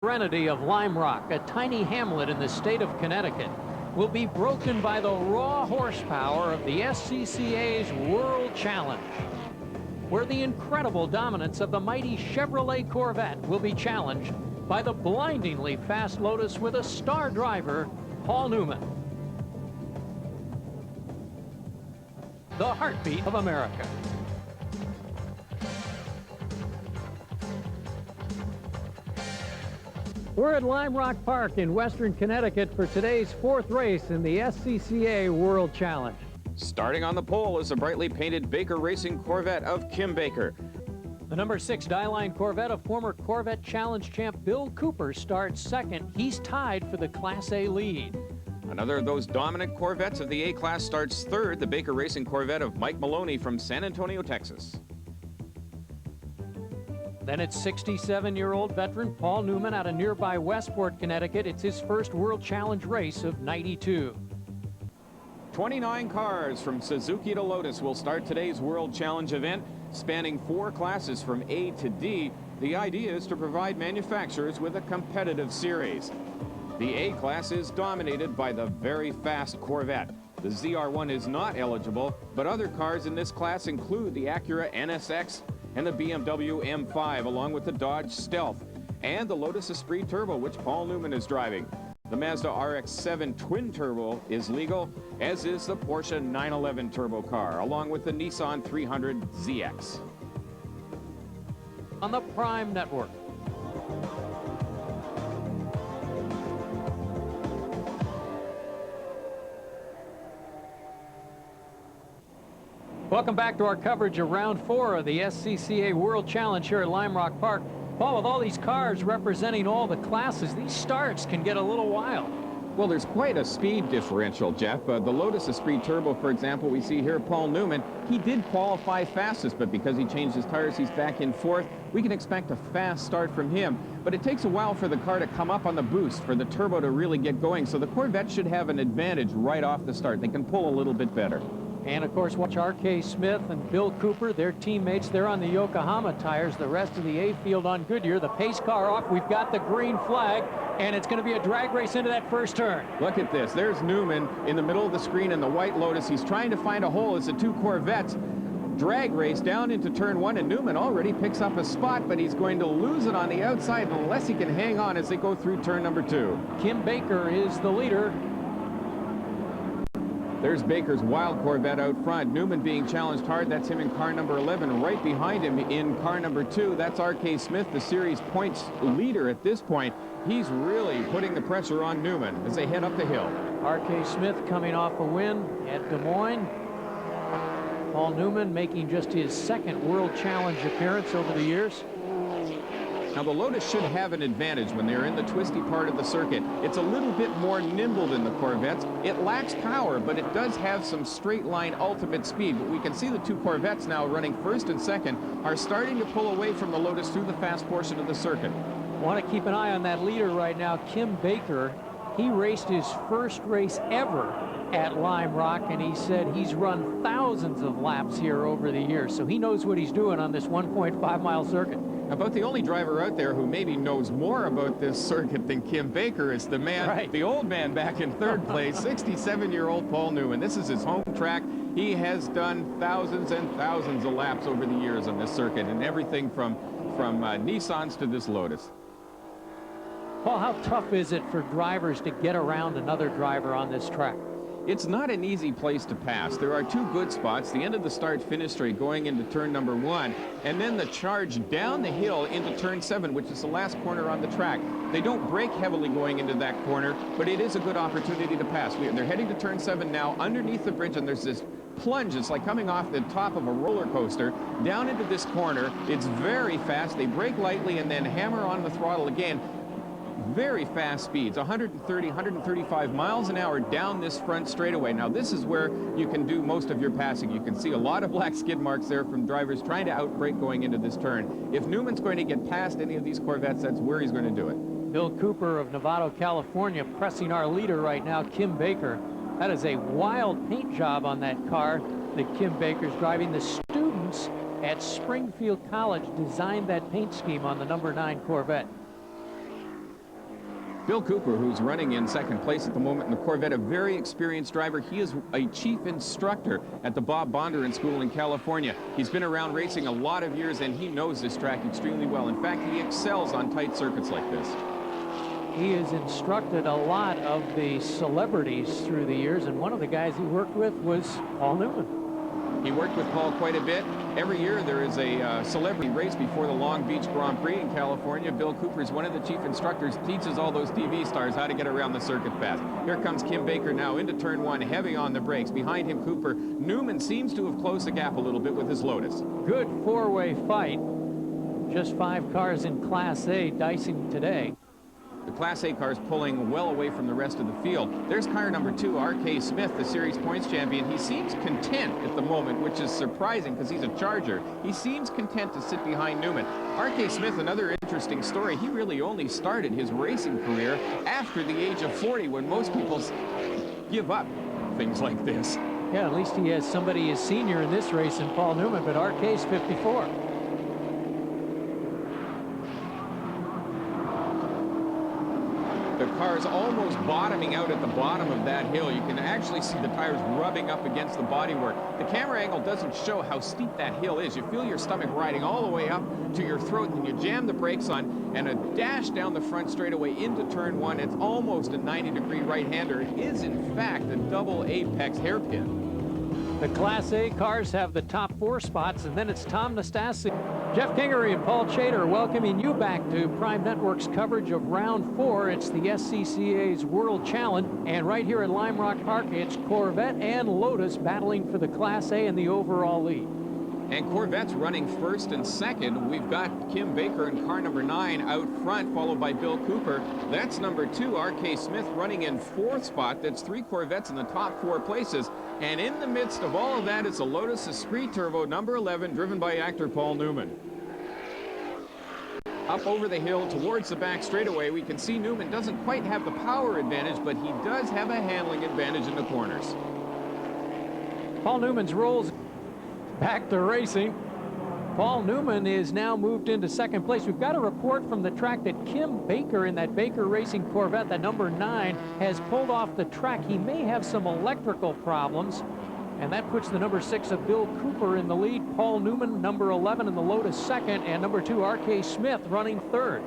serenity of Limerock, a tiny hamlet in the state of Connecticut, will be broken by the raw horsepower of the SCCA's World Challenge, where the incredible dominance of the mighty Chevrolet Corvette will be challenged by the blindingly fast Lotus with a star driver, Paul Newman. The heartbeat of America. We're at Limerock Park in western Connecticut for today's fourth race in the SCCA World Challenge. Starting on the pole is a brightly painted Baker Racing Corvette of Kim Baker. The number 6 Dieline Corvette of former Corvette Challenge champ Bill Cooper starts second. He's tied for the Class A lead. Another of those dominant Corvettes of the A-Class starts third, the Baker Racing Corvette of Mike Maloney from San Antonio, Texas. Then it's 67-year-old veteran Paul Newman out of nearby Westport, Connecticut. It's his first World Challenge race of '92. 29 cars from Suzuki to Lotus will start today's World Challenge event, spanning 4 classes from A to D. The idea is to provide manufacturers with a competitive series. The A-Class is dominated by the very fast Corvette. The ZR1 is not eligible, but other cars in this class include the Acura NSX and the BMW M5, along with the Dodge Stealth and the Lotus Esprit Turbo, which Paul Newman is driving. The Mazda RX-7 twin turbo is legal, as is the Porsche 911 turbo car, along with the Nissan 300ZX. On the Prime Network. Welcome back to our coverage of round 4 of the SCCA World Challenge here at Limerock Park. Paul, with all these cars representing all the classes, these starts can get a little wild. Well, there's quite a speed differential, Jeff. The Lotus Esprit Turbo, for example, we see here Paul Newman. He did qualify fastest, but because he changed his tires, he's back in 4th. We can expect a fast start from him, but it takes a while for the car to come up on the boost, for the turbo to really get going, so the Corvette should have an advantage right off the start. They can pull a little bit better. And, of course, watch R.K. Smith and Bill Cooper, their teammates. They're on the Yokohama tires. The rest of the A field on Goodyear. The pace car off. We've got the green flag, and it's going to be a drag race into that first turn. Look at this. There's Newman in the middle of the screen in the white Lotus. He's trying to find a hole as the 2 Corvettes drag race down into turn 1, and Newman already picks up a spot, but he's going to lose it on the outside unless he can hang on as they go through turn number 2. Kim Baker is the leader. There's Baker's wild Corvette out front. Newman being challenged hard. That's him in car number 11. Right behind him in car number 2, that's R.K. Smith, the series points leader at this point. He's really putting the pressure on Newman as they head up the hill. R.K. Smith coming off a win at Des Moines. Paul Newman making just his 2nd World Challenge appearance over the years. Now, the Lotus should have an advantage when they're in the twisty part of the circuit. It's a little bit more nimble than the Corvettes. It lacks power, but it does have some straight line ultimate speed. But we can see the 2 Corvettes now running 1st and 2nd are starting to pull away from the Lotus through the fast portion of the circuit. Want to keep an eye on that leader right now, Kim Baker. He raced his first race ever at Limerock, and he said he's run thousands of laps here over the years, so he knows what he's doing on this 1.5-mile circuit. About the only driver out there who maybe knows more about this circuit than Kim Baker is the man, right, the old man back in 3rd place, 67-year-old Paul Newman. This is his home track. He has done thousands and thousands of laps over the years on this circuit, and everything from Nissans to this Lotus. Paul, how tough is it for drivers to get around another driver on this track? It's not an easy place to pass. There are 2 good spots, the end of the start-finish straight going into turn number 1, and then the charge down the hill into turn 7, which is the last corner on the track. They don't brake heavily going into that corner, but it is a good opportunity to pass. They're heading to turn 7 now underneath the bridge, and there's this plunge. It's like coming off the top of a roller coaster down into this corner. It's very fast. They brake lightly and then hammer on the throttle again. Very fast speeds, 130, 135 miles an hour down this front straightaway. Now, this is where you can do most of your passing. You can see a lot of black skid marks there from drivers trying to outbrake going into this turn. If Newman's going to get past any of these Corvettes, that's where he's going to do it. Bill Cooper of Novato, California, pressing our leader right now, Kim Baker. That is a wild paint job on that car that Kim Baker's driving. The students at Springfield College designed that paint scheme on the number 9 Corvette. Bill Cooper, who's running in second place at the moment in the Corvette, a very experienced driver. He is a chief instructor at the Bob Bondurant School in California. He's been around racing a lot of years, and he knows this track extremely well. In fact, he excels on tight circuits like this. He has instructed a lot of the celebrities through the years, and one of the guys he worked with was Paul Newman. He worked with Paul quite a bit. Every year there is a celebrity race before the Long Beach Grand Prix in California. Bill Cooper is one of the chief instructors, teaches all those TV stars how to get around the circuit fast. Here comes Kim Baker now into turn one, heavy on the brakes. Behind him, Cooper. Newman seems to have closed the gap a little bit with his Lotus. Good four-way fight. Just 5 cars in Class A dicing today. The Class A car's pulling well away from the rest of the field. There's car number 2, R.K. Smith, the series points champion. He seems content at the moment, which is surprising because he's a Charger. He seems content to sit behind Newman. R.K. Smith, another interesting story. He really only started his racing career after the age of 40, when most people give up things like this. Yeah, at least he has somebody as senior in this race than Paul Newman, but R.K.'s 54. The car's almost bottoming out at the bottom of that hill. You can actually see the tires rubbing up against the bodywork. The camera angle doesn't show how steep that hill is. You feel your stomach riding all the way up to your throat, and you jam the brakes on, and a dash down the front straightaway into turn one. It's almost a 90-degree right-hander. It is, in fact, a double apex hairpin. The Class A cars have the top 4 spots, and then it's Tom Nastasi. Jeff Kingery and Paul Chater welcoming you back to Prime Network's coverage of Round 4. It's the SCCA's World Challenge, and right here at Limerock Park, it's Corvette and Lotus battling for the Class A and the overall lead. And Corvette's running first and second. We've got Kim Baker in car number 9 out front, followed by Bill Cooper. That's number 2, R.K. Smith, running in 4th spot. That's 3 Corvettes in the top 4 places. And in the midst of all of that is a Lotus Esprit Turbo number 11, driven by actor Paul Newman. Up over the hill towards the back straightaway, we can see Newman doesn't quite have the power advantage, but he does have a handling advantage in the corners. Paul Newman's rolls back to racing. Paul Newman is now moved into second place. We've got a report from the track that Kim Baker in that Baker Racing Corvette, that number 9, has pulled off the track. He may have some electrical problems, and that puts the number 6 of Bill Cooper in the lead. Paul Newman, number 11 in the Lotus second, and number 2, R.K. Smith, running third.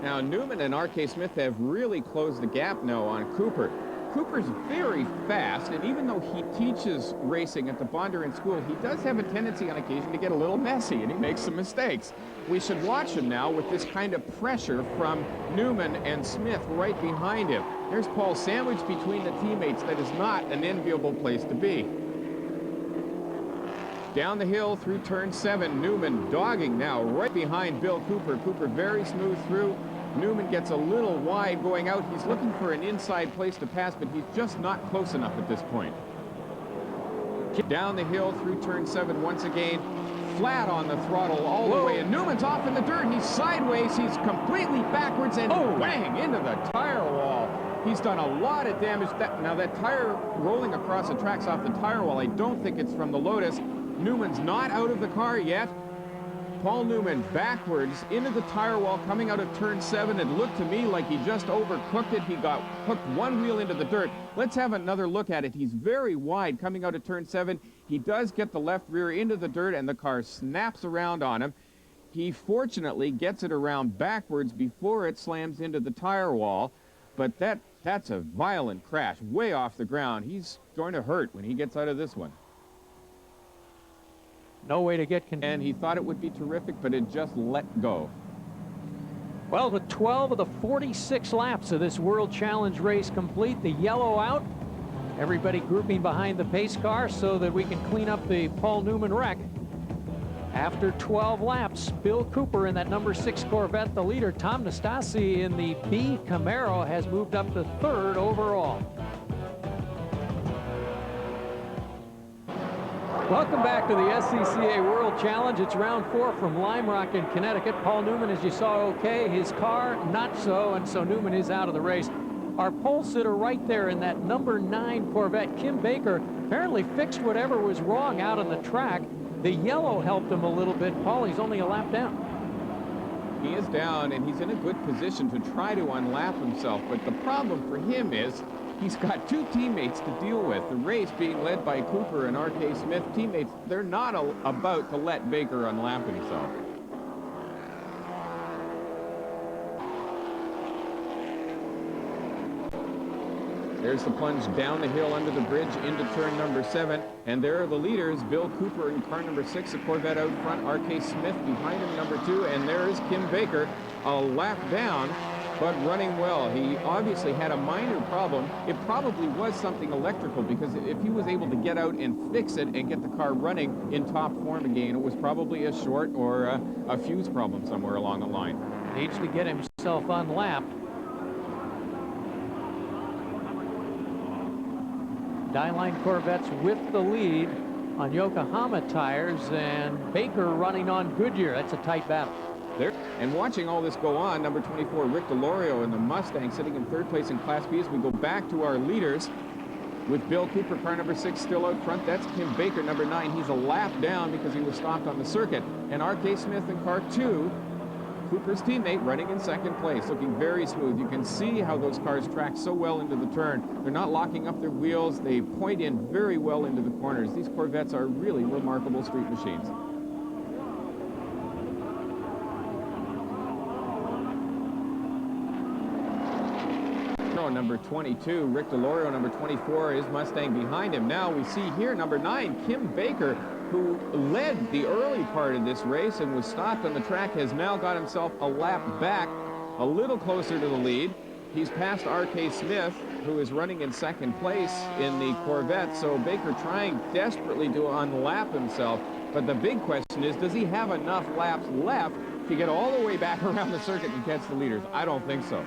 Now, Newman and R.K. Smith have really closed the gap now on Cooper. Cooper's very fast, and even though he teaches racing at the Bondurant School, he does have a tendency on occasion to get a little messy, and he makes some mistakes. We should watch him now with this kind of pressure from Newman and Smith right behind him. There's Paul sandwiched between the teammates. That is not an enviable place to be. Down the hill through turn 7, Newman dogging now right behind Bill Cooper. Cooper very smooth through. Newman gets a little wide going out. He's looking for an inside place to pass, but he's just not close enough at this point. Down the hill through turn 7 once again, flat on the throttle all the way, and Newman's off in the dirt. He's sideways, he's completely backwards, and bang, into the tire wall. He's done a lot of damage. Now that tire rolling across the tracks off the tire wall, I don't think it's from the Lotus. Newman's not out of the car yet. Paul Newman backwards into the tire wall coming out of turn 7. It looked to me like he just overcooked it. He got hooked one wheel into the dirt. Let's have another look at it. He's very wide coming out of turn 7. He does get the left rear into the dirt, and the car snaps around on him. He fortunately gets it around backwards before it slams into the tire wall, but that's a violent crash way off the ground. He's going to hurt when he gets out of this one. No way to get and he thought it would be terrific, but it just let go. Well, with 12 of the 46 laps of this World Challenge race complete, the yellow out, everybody grouping behind the pace car so that we can clean up the Paul Newman wreck. After 12 laps, Bill Cooper in that number 6 Corvette, the leader. Tom Nastasi in the B Camaro has moved up to third overall. Welcome back to the SCCA World Challenge. It's round 4 from Limerock in Connecticut. Paul Newman, as you saw, okay. His car, not so, and so Newman is out of the race. Our pole sitter right there in that number 9 Corvette, Kim Baker, apparently fixed whatever was wrong out on the track. The yellow helped him a little bit. Paul, he's only a lap down. He is down, and he's in a good position to try to unlap himself. But the problem for him is he's got two teammates to deal with. The race being led by Cooper and R.K. Smith. Teammates, they're not about to let Baker unlap himself. There's the plunge down the hill under the bridge into turn number 7. And there are the leaders, Bill Cooper in car number 6, the Corvette out front, R.K. Smith behind him, number 2. And there is Kim Baker, a lap down, but running well. He obviously had a minor problem. It probably was something electrical, because if he was able to get out and fix it and get the car running in top form again, it was probably a short or a fuse problem somewhere along the line. Needs to get himself unlapped. Dyeline Corvettes with the lead on Yokohama tires, and Baker running on Goodyear. That's a tight battle. There. And watching all this go on, number 24, Rick DeLorio in the Mustang, sitting in 3rd place in Class B. As we go back to our leaders, with Bill Cooper, car number 6, still out front. That's Kim Baker, number 9. He's a lap down because he was stopped on the circuit. And R.K. Smith in car 2, Cooper's teammate, running in 2nd place, looking very smooth. You can see how those cars track so well into the turn. They're not locking up their wheels. They point in very well into the corners. These Corvettes are really remarkable street machines. Number 22, Rick DeLorio, number 24, his Mustang behind him. Now we see here number 9, Kim Baker, who led the early part of this race and was stopped on the track, has now got himself a lap back, a little closer to the lead. He's passed R.K. Smith, who is running in 2nd place in the Corvette. So Baker trying desperately to unlap himself. But the big question is, does he have enough laps left to get all the way back around the circuit and catch the leaders? I don't think so.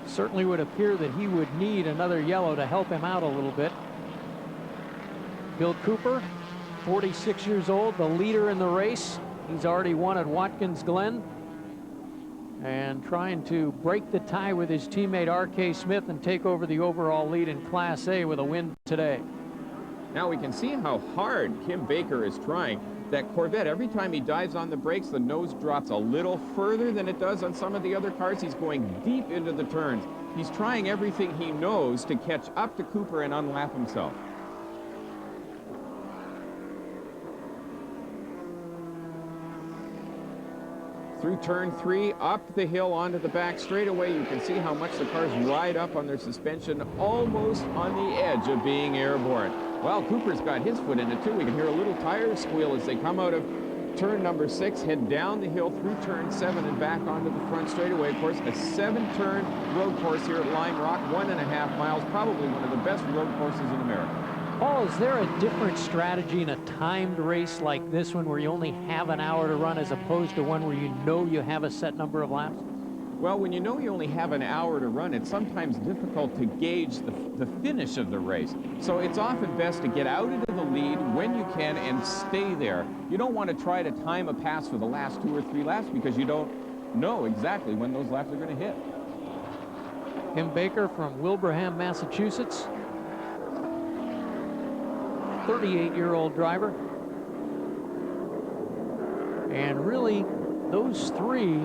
Certainly would appear that he would need another yellow to help him out a little bit. Bill Cooper, 46 years old, the leader in the race. He's already won at Watkins Glen, and trying to break the tie with his teammate R.K. Smith and take over the overall lead in Class A with a win today. Now we can see how hard Kim Baker is trying. That Corvette, every time he dives on the brakes, the nose drops a little further than it does on some of the other cars. He's going deep into the turns. He's trying everything he knows to catch up to Cooper and unlap himself. Through turn 3, up the hill onto the back straightaway, you can see how much the cars ride up on their suspension, almost on the edge of being airborne. Well, Cooper's got his foot in it too. We can hear a little tire squeal as they come out of turn number 6, head down the hill through turn 7 and back onto the front straightaway. Of course, a 7-turn road course here at Limerock, 1.5 miles, probably one of the best road courses in America. Paul, is there a different strategy in a timed race like this one, where you only have an hour to run, as opposed to one where you know you have a set number of laps? Well, when you know you only have an hour to run, it's sometimes difficult to gauge the finish of the race. So it's often best to get out into the lead when you can and stay there. You don't want to try to time a pass for the last 2 or 3 laps, because you don't know exactly when those laps are going to hit. Kim Baker from Wilbraham, Massachusetts. 38-year-old driver. And really, those three,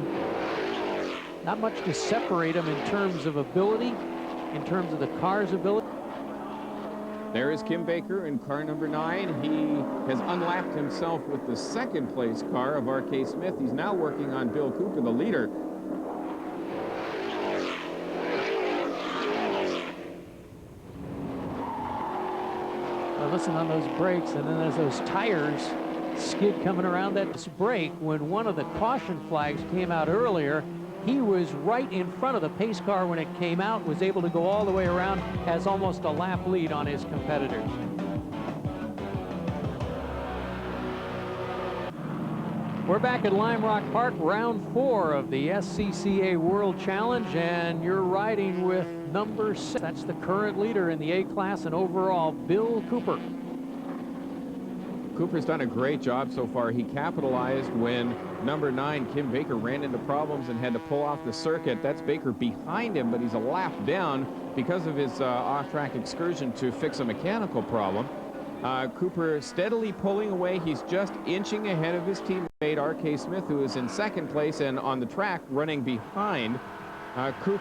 not much to separate them in terms of ability, in terms of the car's ability. There is Kim Baker in car number 9. He has unlapped himself with the 2nd place car of R.K. Smith. He's now working on Bill Cooper, the leader. Well, listen on those brakes, and then there's those tires skid coming around that brake. When one of the caution flags came out earlier, he was right in front of the pace car when it came out, was able to go all the way around, has almost a lap lead on his competitors. We're back at Limerock Park, round 4 of the SCCA World Challenge, and you're riding with number 6. That's the current leader in the A class and overall, Bill Cooper. Cooper's done a great job so far. He capitalized when number 9, Kim Baker, ran into problems and had to pull off the circuit. That's Baker behind him, but he's a lap down because of his off-track excursion to fix a mechanical problem. Cooper steadily pulling away. He's just inching ahead of his teammate R.K. Smith, who is in second place and on the track running behind Cooper.